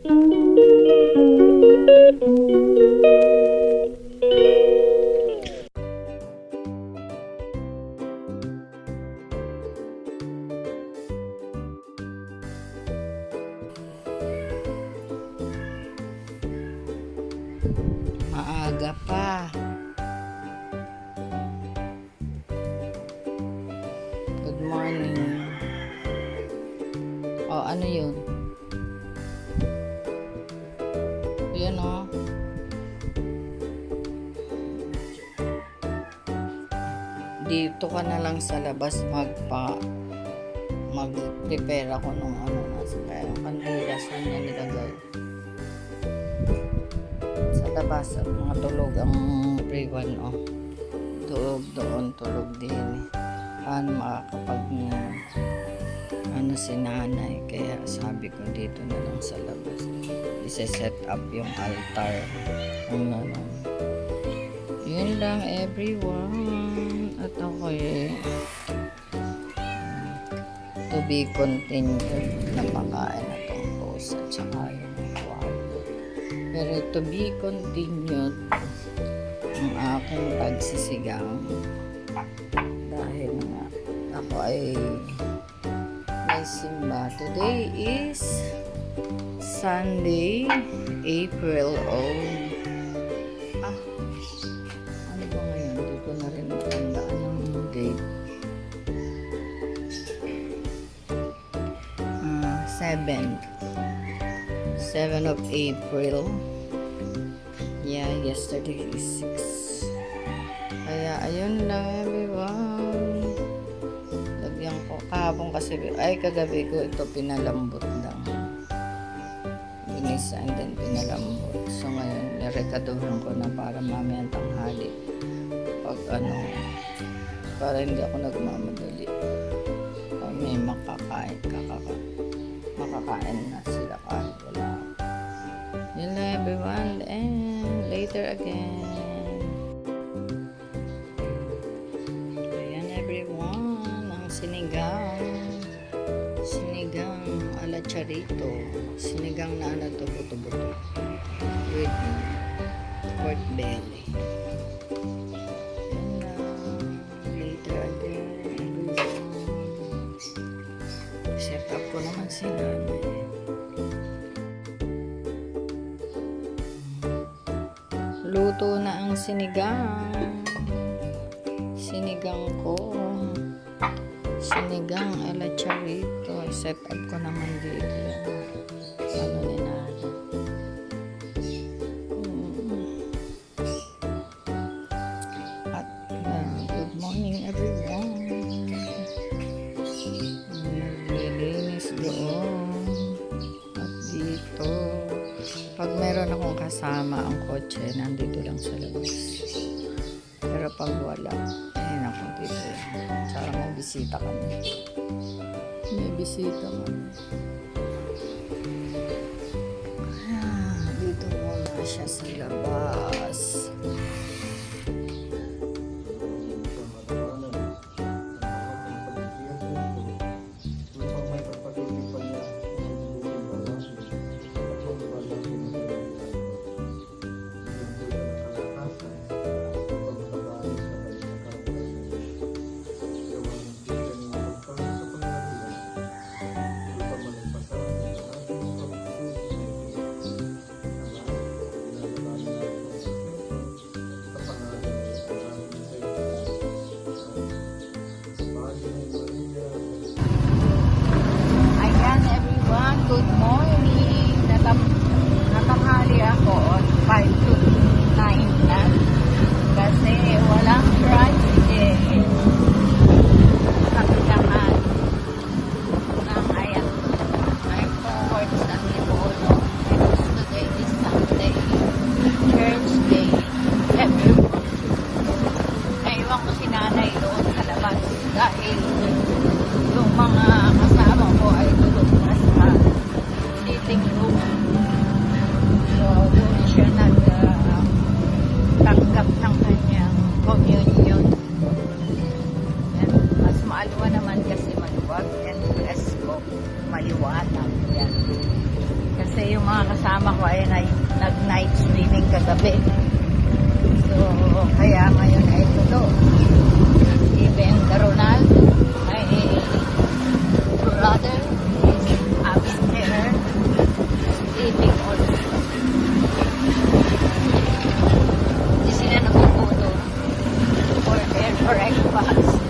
Maaga pa. Good morning. Oh, ano yun? Yan oh. Dito ka na lang sa labas mag-prepare ako nung ano nasa kaya ang kandila saan niya nilagay. Sa labas at mga tulog ang pre-1 oh. Doon tulog din. Paano makakapag ano si nanay, kaya sabi ko dito na lang sa labas isa-set up yung altar ng ano. Yun lang everyone, at ako to be continued na makain na tong toast at saka yung water, pero to be continued ang aking pagsisigang dahil nga ako ay may simba. Today is Sunday, April ano ba ngayon? Hindi ko na rin matandaan yung date. 7 of April. Yeah, yesterday is 6. Kaya ayun lang everyone. Lagyan ko kahapon kasi kagabi ko ito pinalambot lang. Binisa and then pinalambot. So ngayon nirekaduhan ko na para mamayang tanghali. Pag para hindi ako nagmamadali. Pag may makakain na sila kahit wala ako. Yun lang everyone, and later again. Ayan everyone, ang sinigang ala charito, sinigang na buto-buto with pork belly. Yun lang, later again everyone. Set up ko naman si nanay. Luto na ang sinigang ko, sinigang ala charito. Set up ko naman dito ano ni nanay. At good morning everyone. Naglilinis doon at dito. Pag meron akong kasama ang kotse, nandito lang sa labas. Pero pag wala, ayun ako dito. Tsaka may bisita kami. Dito muna siya sa labas. Good morning. Natanghali ako 5 to 9 na kasi walang Friday. Kapilangan ng ayan. I'm forward sa Tipolo. Today is Sunday. Church day. Everyone. Naiwan ko si nanay doon sa labas dahil yung mga kasama ko ay tulog na sa sitting room. So, doon siya nagtanggap ng kanyang communion. mga kasama ko ay nag-night swimming kagabi. So, kaya ngayon ay tulo. Even the Ronaldo, my brother, is having dinner, sleeping also. Hindi sila napuputo for their breakfast.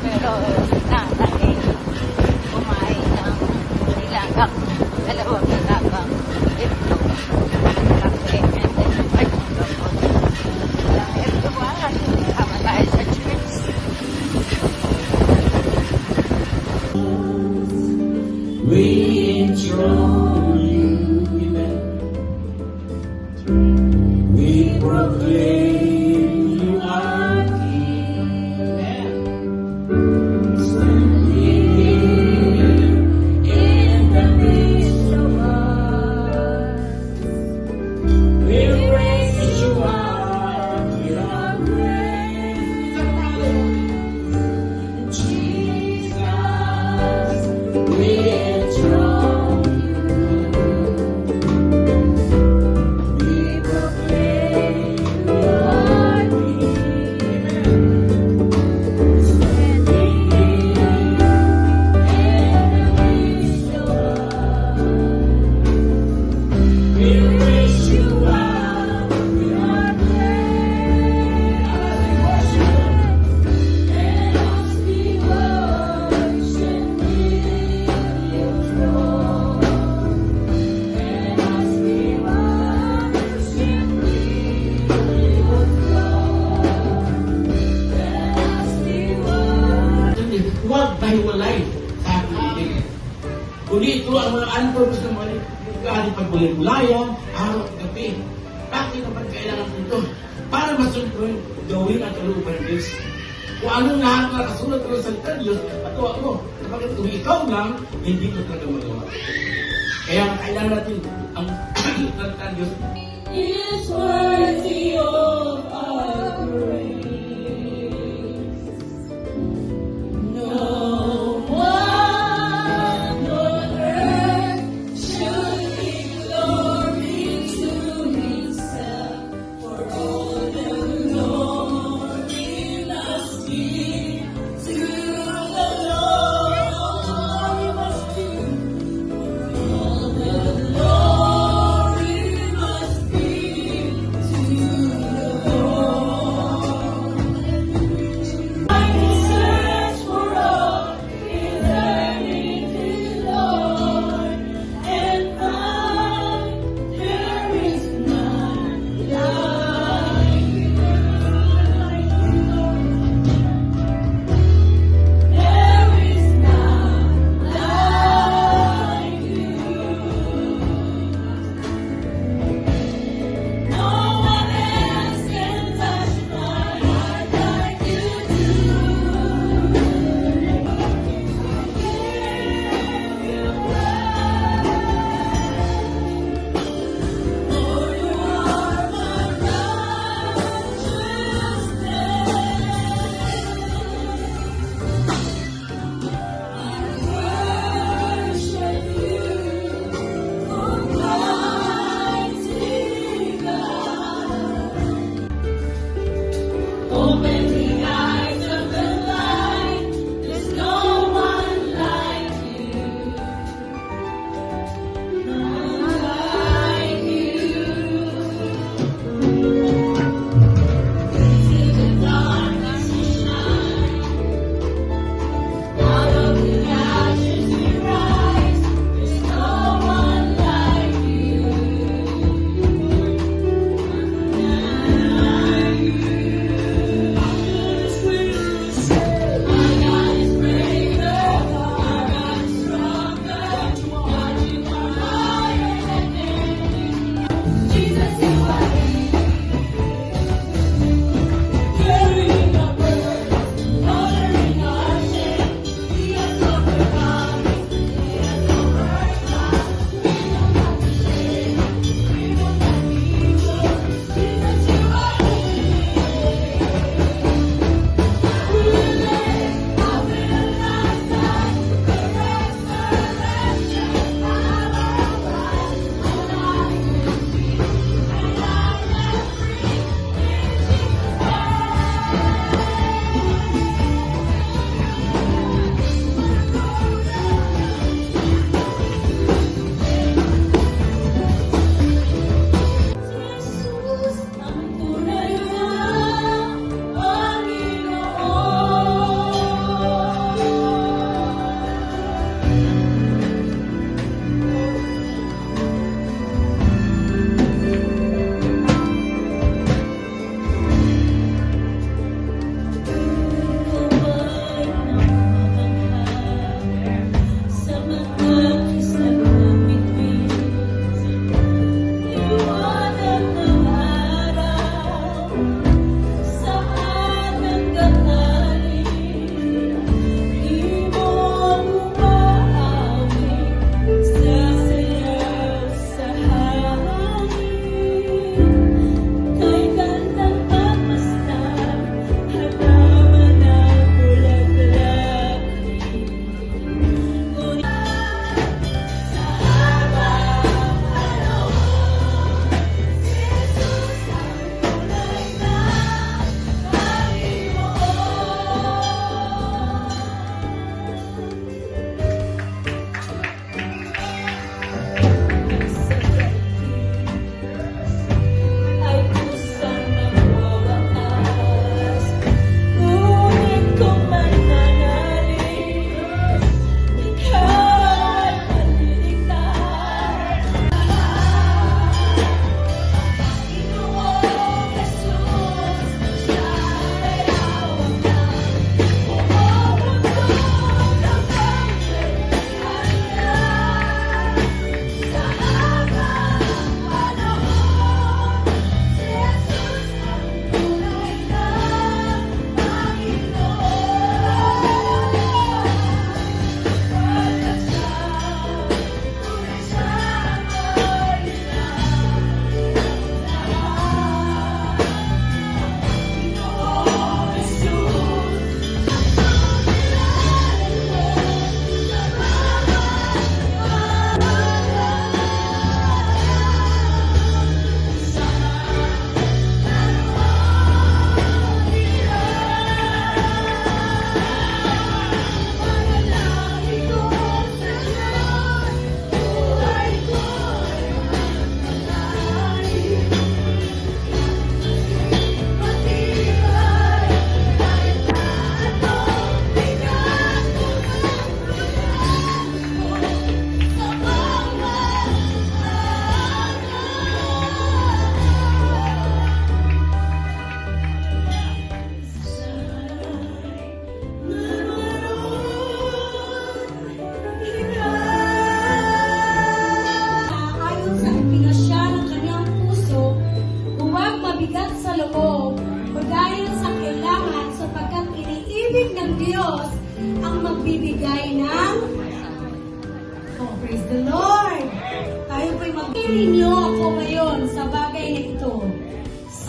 Pero nanay, kumain ng nilagang, dalawang nilagang itlog, kape, and then pagkakapon. Lang ito ba? Kasama tayo sa church. We enthrone you, we proclaim you are King. Standing here in the midst of us, we raise you up with our praise. Jesus, we enthrone you, we proclaim you are King. Standing here in the midst of us, we raise you up with our praise. And as we worship your throne, and as we worship your throne, and as we worship. Huwag mahiwalay sa ating ibig. Kundi ito ang mga unpurpose na mga kahit pagbulan-bulayan, araw at gabi. Bakit naman kailangan ito? Para masunod gawin ang kalooban ng Diyos. Kung anong lahat na nakasulat ko sa salita ng Diyos, patuwa mo. Kapag kung ikaw lang, hindi ko talaga magawa. Kaya kailangan natin ang salita ng Diyos. Is worthy of our praise. No one on earth should give glory to himself, for all the glory must be to the Lord. Must be all the glory must be magbibigay ng... Oh, praise the Lord! Tayo po'y magpili niyo ako ngayon sa bagay na ito.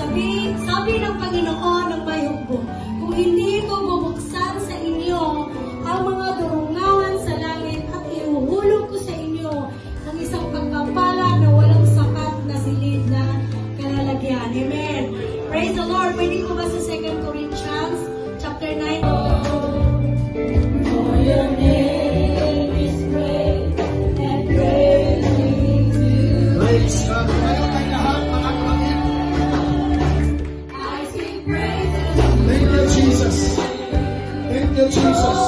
Sabi ng Panginoon ng may hukbo, kung hindi ko bubuksan sa inyo ang mga durungahan sa langit at ihuhulog ko sa inyo ang isang pagpapala na walang sapat na silid na kalalagyan. Amen. Praise the Lord. Pwede ko ba sa 2 Corinthians chapter 9? For your name is great and greatly to Praise God. Tayo tayo lahat, mga kapatid. I sing praises Thank you, Jesus. Thank you, Jesus.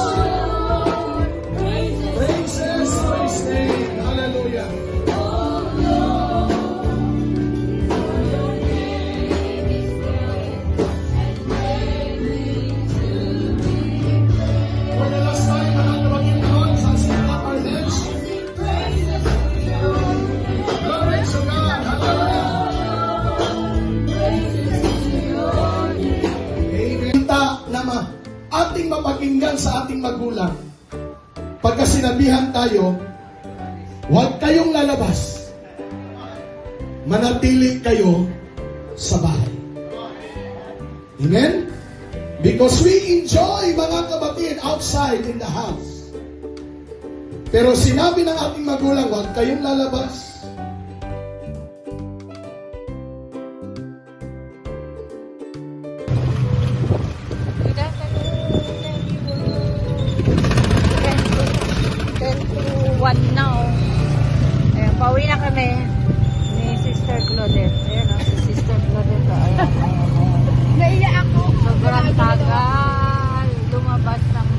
praises Praises to His name. Hallelujah. For the last time, mga kapatid noon, sa St. Upper Hills. Glory to God. Hallelujah. Amen. Ating mapakinggan sa ating magulang. Pagka sinabihan tayo, huwag kayong lalabas. Manatili kayo sa bahay. Amen? Because we enjoy, mga kapatid, outside in the house. Pero sinabi ng ating magulang, huwag kayong lalabas. Good afternoon, everyone. 10 to 1 now. Ayan, pauwi na kami ni Sister Claudette. Ayan o, si Sister Claudette. Ayan, ayan, ayan. Naiya ako. Sobrang tagal lumabas ng